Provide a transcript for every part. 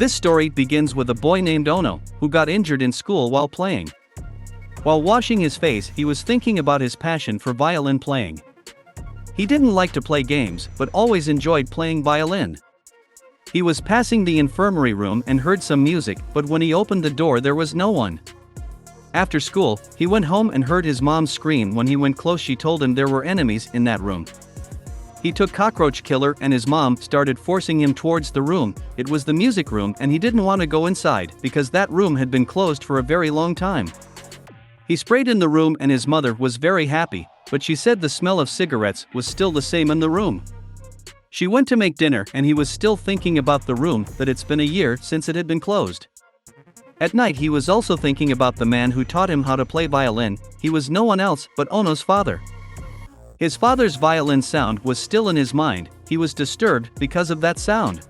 This story begins with a boy named Ono, who got injured in school while playing. While washing his face, he was thinking about his passion for violin playing. He didn't like to play games, but always enjoyed playing violin. He was passing the infirmary room and heard some music, but when he opened the door there was no one. After school, he went home and heard his mom scream. When he went close, she told him there were enemies in that room. He took cockroach killer and his mom started forcing him towards the room. It was the music room and he didn't want to go inside because that room had been closed for a very long time. He sprayed in the room and his mother was very happy, but she said the smell of cigarettes was still the same in the room. She went to make dinner and he was still thinking about the room, that it's been a year since it had been closed. At night he was also thinking about the man who taught him how to play violin. He was no one else but Ono's father. His father's violin sound was still in his mind. He was disturbed because of that sound.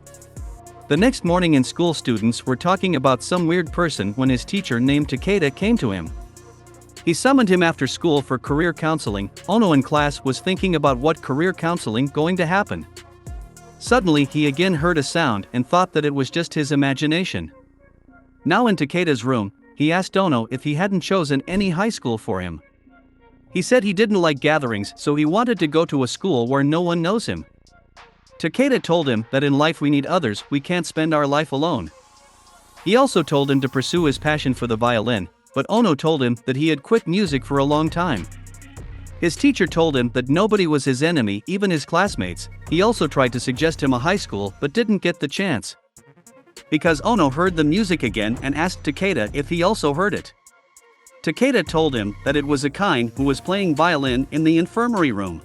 The next morning in school, students were talking about some weird person when his teacher named Takeda came to him. He summoned him after school for career counseling. Ono in class was thinking about what career counseling going to happen. Suddenly he again heard a sound and thought that it was just his imagination. Now in Takeda's room, he asked Ono if he hadn't chosen any high school for him. He said he didn't like gatherings, so he wanted to go to a school where no one knows him. Takeda told him that in life we need others, we can't spend our life alone. He also told him to pursue his passion for the violin, but Ono told him that he had quit music for a long time. His teacher told him that nobody was his enemy, even his classmates. He also tried to suggest him a high school but didn't get the chance. Because Ono heard the music again and asked Takeda if he also heard it. Takeda told him that it was Akine who was playing violin in the infirmary room.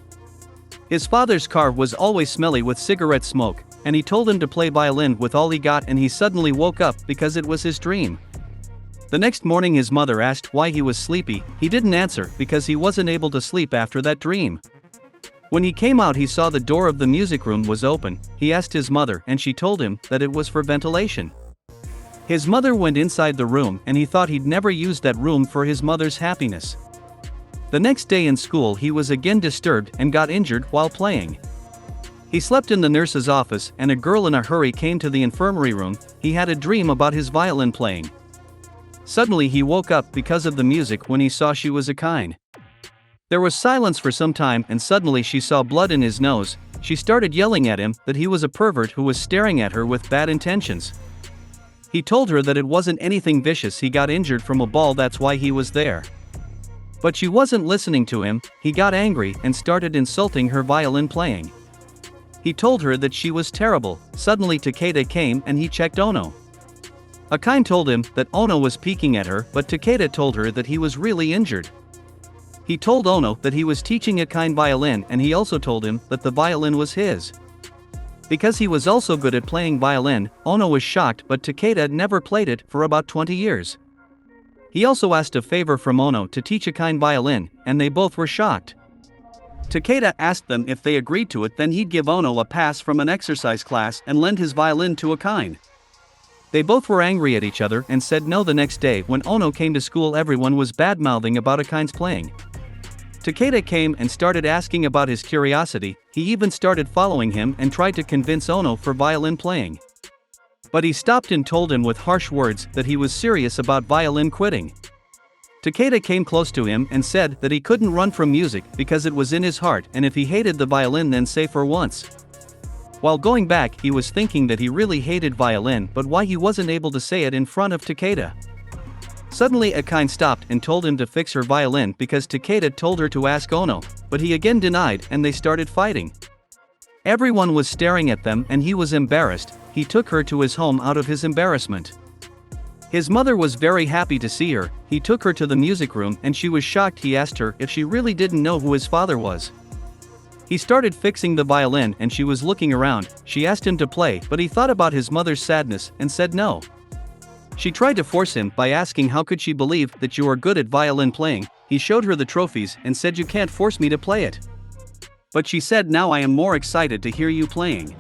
His father's car was always smelly with cigarette smoke, and he told him to play violin with all he got, and he suddenly woke up because it was his dream. The next morning his mother asked why he was sleepy. He didn't answer because he wasn't able to sleep after that dream. When he came out he saw the door of the music room was open. He asked his mother and she told him that it was for ventilation. His mother went inside the room and he thought he'd never use that room for his mother's happiness. The next day in school he was again disturbed and got injured while playing. He slept in the nurse's office and a girl in a hurry came to the infirmary room. He had a dream about his violin playing. Suddenly he woke up because of the music when he saw she was Akine. There was silence for some time and suddenly she saw blood in his nose. She started yelling at him that he was a pervert who was staring at her with bad intentions. He told her that it wasn't anything vicious, he got injured from a ball, that's why he was there. But she wasn't listening to him. He got angry and started insulting her violin playing. He told her that she was terrible. Suddenly Takeda came and he checked Ono. Akine told him that Ono was peeking at her, but Takeda told her that he was really injured. He told Ono that he was teaching Akine violin and he also told him that the violin was his. Because he was also good at playing violin, Ono was shocked, but Takeda never played it for about 20 years. He also asked a favor from Ono to teach Akine violin, and they both were shocked. Takeda asked them if they agreed to it, then he'd give Ono a pass from an exercise class and lend his violin to Akine. They both were angry at each other and said no. The next day when Ono came to school everyone was bad-mouthing about Akine's playing. Takeda came and started asking about his curiosity. He even started following him and tried to convince Ono for violin playing. But he stopped and told him with harsh words that he was serious about violin quitting. Takeda came close to him and said that he couldn't run from music because it was in his heart, and if he hated the violin then say for once. While going back he was thinking that he really hated violin, but why he wasn't able to say it in front of Takeda. Suddenly Akine stopped and told him to fix her violin because Takeda told her to ask Ono, but he again denied and they started fighting. Everyone was staring at them and he was embarrassed. He took her to his home out of his embarrassment. His mother was very happy to see her. He took her to the music room and she was shocked. He asked her if she really didn't know who his father was. He started fixing the violin and she was looking around. She asked him to play, but he thought about his mother's sadness and said no. She tried to force him by asking how could she believe that you are good at violin playing. He showed her the trophies and said you can't force me to play it. But she said now I am more excited to hear you playing.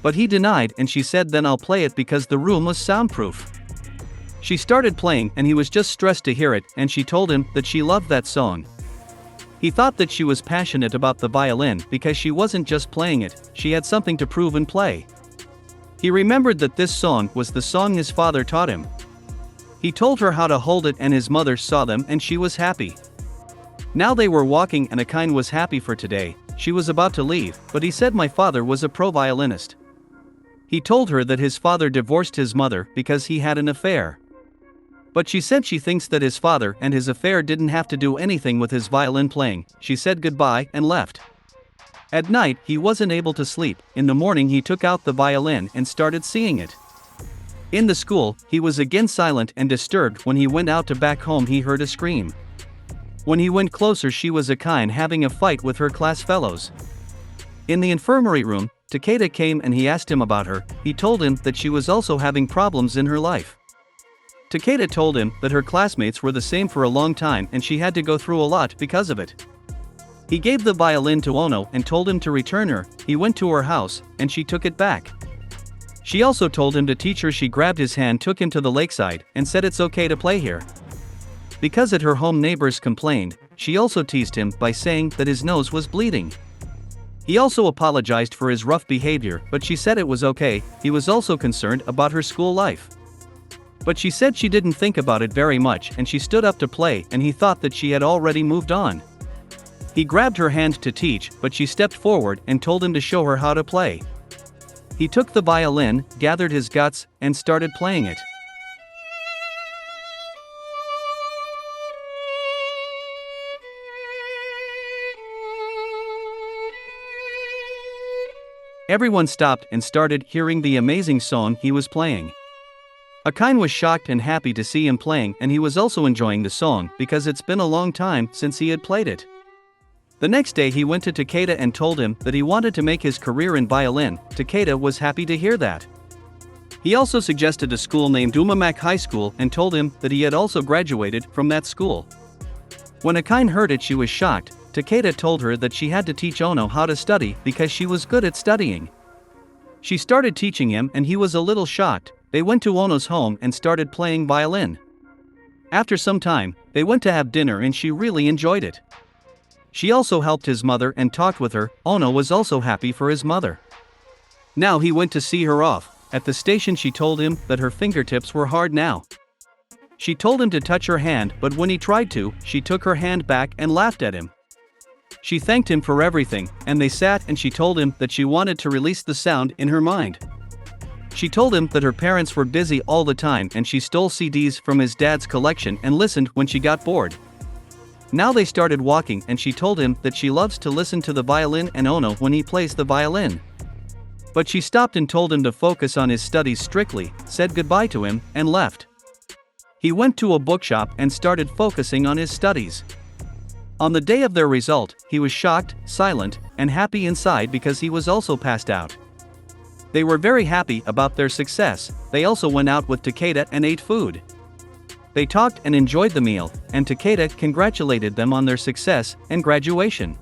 But he denied and she said then I'll play it because the room was soundproof. She started playing and he was just stressed to hear it and she told him that she loved that song. He thought that she was passionate about the violin because she wasn't just playing it, she had something to prove and play. He remembered that this song was the song his father taught him. He told her how to hold it and his mother saw them and she was happy. Now they were walking and Aniking was happy for today. She was about to leave, but he said my father was a pro violinist. He told her that his father divorced his mother because he had an affair. But she said she thinks that his father and his affair didn't have to do anything with his violin playing. She said goodbye and left. At night, he wasn't able to sleep. In the morning he took out the violin and started singing it. In the school, he was again silent and disturbed. When he went out to back home he heard a scream. When he went closer she was Aniking having a fight with her class fellows. In the infirmary room, Takeda came and he asked him about her. He told him that she was also having problems in her life. Takeda told him that her classmates were the same for a long time and she had to go through a lot because of it. He gave the violin to Ono and told him to return her. He went to her house, and she took it back. She also told him to teach her. She grabbed his hand, took him to the lakeside, and said it's okay to play here. Because at her home neighbors complained, she also teased him by saying that his nose was bleeding. He also apologized for his rough behavior, but she said it was okay. He was also concerned about her school life. But she said she didn't think about it very much and she stood up to play and he thought that she had already moved on. He grabbed her hand to teach, but she stepped forward and told him to show her how to play. He took the violin, gathered his guts, and started playing it. Everyone stopped and started hearing the amazing song he was playing. Aniking was shocked and happy to see him playing, and he was also enjoying the song because it's been a long time since he had played it. The next day he went to Takeda and told him that he wanted to make his career in violin. Takeda was happy to hear that. He also suggested a school named Umamak High School and told him that he had also graduated from that school. When Aniking heard it she was shocked. Takeda told her that she had to teach Ono how to study because she was good at studying. She started teaching him and he was a little shocked. They went to Ono's home and started playing violin. After some time, they went to have dinner and she really enjoyed it. She also helped his mother and talked with her. Ono was also happy for his mother. Now he went to see her off. At the station she told him that her fingertips were hard now. She told him to touch her hand, but when he tried to, she took her hand back and laughed at him. She thanked him for everything, and they sat and she told him that she wanted to release the sound in her mind. She told him that her parents were busy all the time and she stole CDs from his dad's collection and listened when she got bored. Now they started walking and she told him that she loves to listen to the violin and Ono when he plays the violin. But she stopped and told him to focus on his studies strictly, said goodbye to him, and left. He went to a bookshop and started focusing on his studies. On the day of their result, he was shocked, silent, and happy inside because he was also passed out. They were very happy about their success. They also went out with Takeda and ate food. They talked and enjoyed the meal, and Takeda congratulated them on their success and graduation.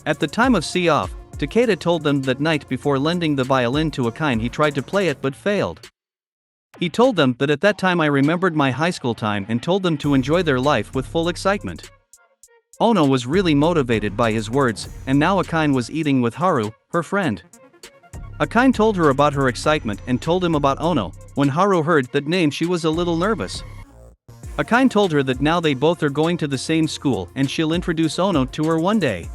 At the time of see-off, Takeda told them that night before lending the violin to Aniking he tried to play it but failed. He told them that at that time I remembered my high school time and told them to enjoy their life with full excitement. Ono was really motivated by his words, and now Aniking was eating with Haru, her friend. Aniking told her about her excitement and told him about Ono. When Haru heard that name she was a little nervous. Aniking told her that now they both are going to the same school and she'll introduce Ono to her one day.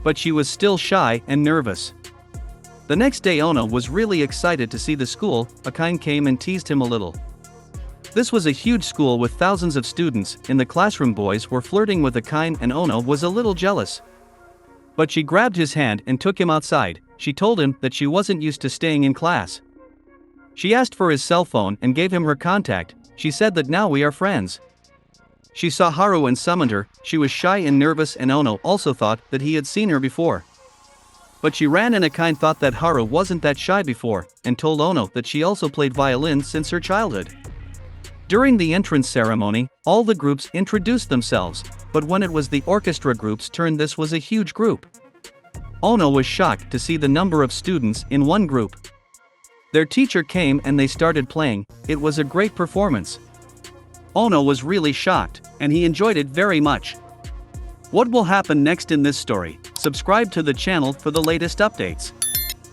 But she was still shy and nervous. The next day Ono was really excited to see the school. Aniking came and teased him a little. This was a huge school with thousands of students. In the classroom boys were flirting with Aniking and Ono was a little jealous. But she grabbed his hand and took him outside. She told him that she wasn't used to staying in class. She asked for his cell phone and gave him her contact. She said that now we are friends. She saw Haru and summoned her. She was shy and nervous and Ono also thought that he had seen her before. But she ran and Aniking thought that Haru wasn't that shy before, and told Ono that she also played violin since her childhood. During the entrance ceremony, all the groups introduced themselves, but when it was the orchestra group's turn this was a huge group. Ono was shocked to see the number of students in one group. Their teacher came and they started playing. It was a great performance. Ono was really shocked, and he enjoyed it very much. What will happen next in this story? Subscribe to the channel for the latest updates.